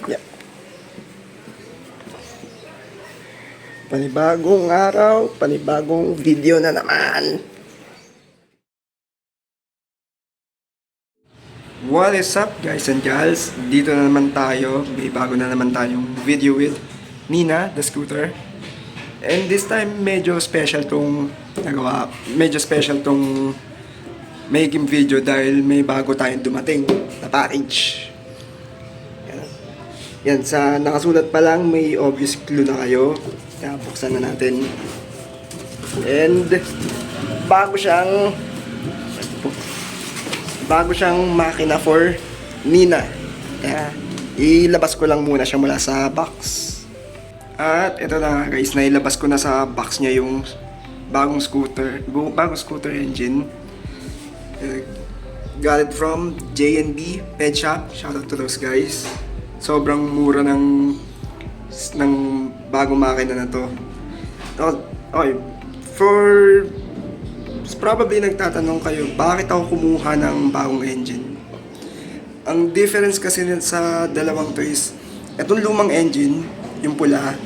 Yeah. Panibagong araw, panibagong video na naman. What is up guys and gals? Dito na naman tayo. May bago na naman tayong video with Nina, the scooter. And this time medyo special tong nagawa. Medyo special tong making video dahil may bago tayong dumating na package. Yan, sa nakasulat pa lang may obvious clue na kayo. Kaya buksan na natin. And bago siyang makina for Nina. Kaya ilabas ko lang muna siya mula sa box. At ito na guys, nailabas ko na sa box niya yung bagong scooter engine. Got it from J&B Pet Shop. Shoutout to those guys. Sobrang mura ng bagong makina na to. Okay, probably nagtatanong kayo, bakit ako kumuha ng bagong engine? Ang difference kasi sa dalawang to is, itong lumang engine, yung pula,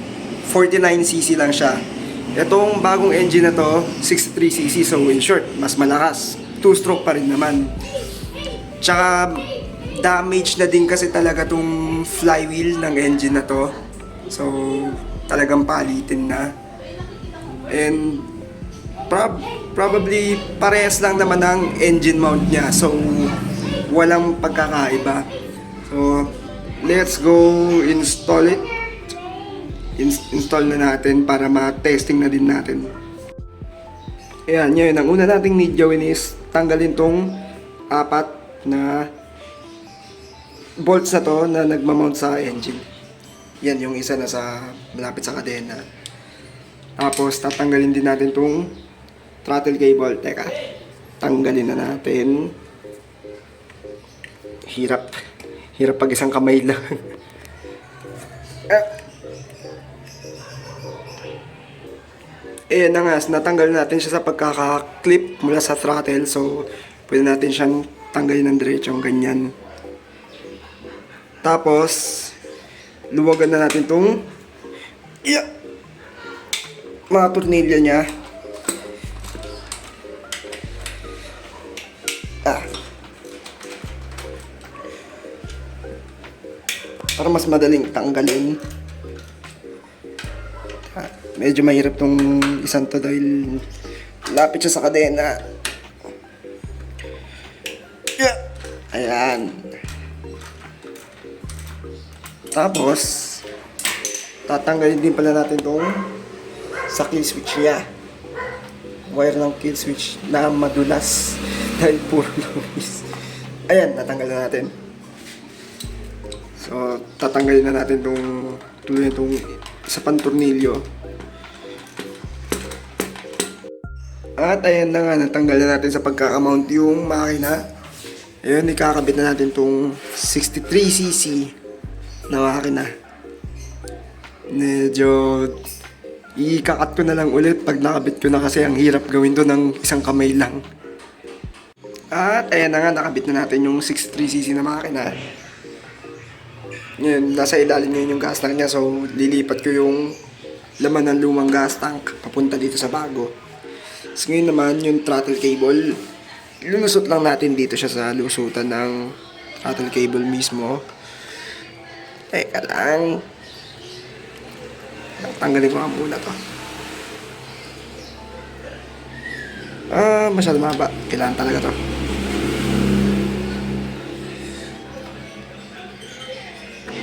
49cc lang siya. Itong bagong engine na to, 63cc, so in short, mas malakas. 2-stroke pa rin naman. Tsaka, damage na din kasi talaga tong flywheel ng engine na to. So, talagang palitin na. And, probably parehas lang naman ang engine mount niya. So, walang pagkakaiba. So, let's go install it. Install na natin para ma-testing na din natin. Ayan, yun. Ang una nating need gawin is tanggalin tong 4 na bolts na to na nagmamount sa engine. Yan yung isa na malapit sa kadena. Tapos tatanggalin din natin tong throttle cable. Teka, tanggalin na natin. Hirap pag isang kamay lang. Na nga, natanggal natin siya sa pagkaka-clip mula sa throttle. So, pwede natin siyang tanggalin ng diretsong ganyan. Tapos, luwagan na natin itong mga tornilyo niya. Para mas madaling tanggalin. Medyo mahirap tong isang to dahil lapit siya sa kadena. Ayan. Tapos, tatanggalin din pala natin itong sa kill switch niya. Wire ng kill switch na madulas dahil puro langis. Ayan, natanggal na natin. So, tatanggalin na natin itong isa pang tornilyo. At ayan na nga, natanggal na natin sa pagkakamount yung makina. Ayun, ikakabit na natin itong 63cc na makina. Medyo ikakat ko na lang ulit pag nakabit ko na kasi ang hirap gawin to ng isang kamay lang. At ayan na nga, nakabit na natin yung 63cc na makina. Ngayon, nasa ilalim ngayon yung gas tank niya, so lilipat ko yung laman ng lumang gas tank papunta dito sa bago. So ngayon naman, yung throttle cable, lulusot lang natin dito siya sa lusutan ng throttle cable mismo. Teka lang. Tanggalin ko nga muna to. Masyado mahaba. Kailangan talaga to.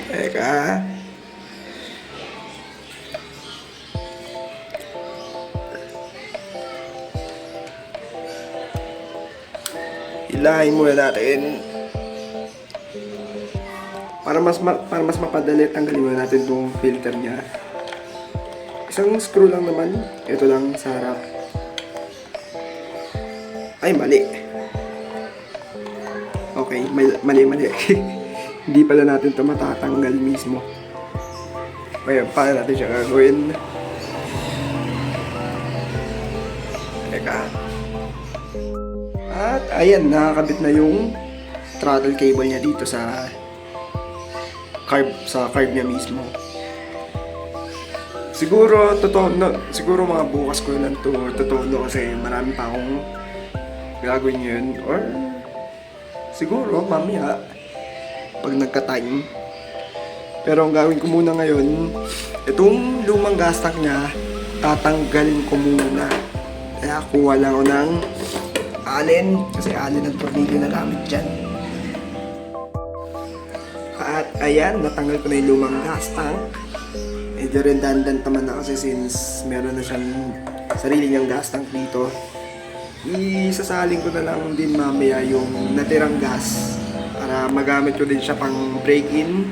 Teka. Hilahin muna natin. Para mas mapadali, tanggalin muna natin itong filter niya. Isang screw lang naman. Ito lang sa harap. Ay, mali. Okay, mali. Hindi pala natin ito matatanggal mismo. Ngayon, paano natin siya gagawin? Teka. At ayan, nakakabit na yung throttle cable niya dito sa carb niya mismo. Siguro siguro mga bukas ko lang to tutulo kasi marami pa akong gagawin yun, or siguro mamaya pag nagka-time. Pero ang gawin ko muna ngayon, itong lumang gas tank niya tatanggalin ko muna. Kaya kuha lang ako ng allen, kasi allen ang tornilyo na gamit dyan. At ayan, natanggal ko na yung lumang gas tank. Medyo redundant naman na kasi since meron na siyang sarili niyang gas tank dito. Isasalin ko na lang din mamaya yung natirang gas para magamit ko din siya pang break-in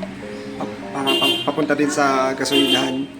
para papunta din sa gasolinahan.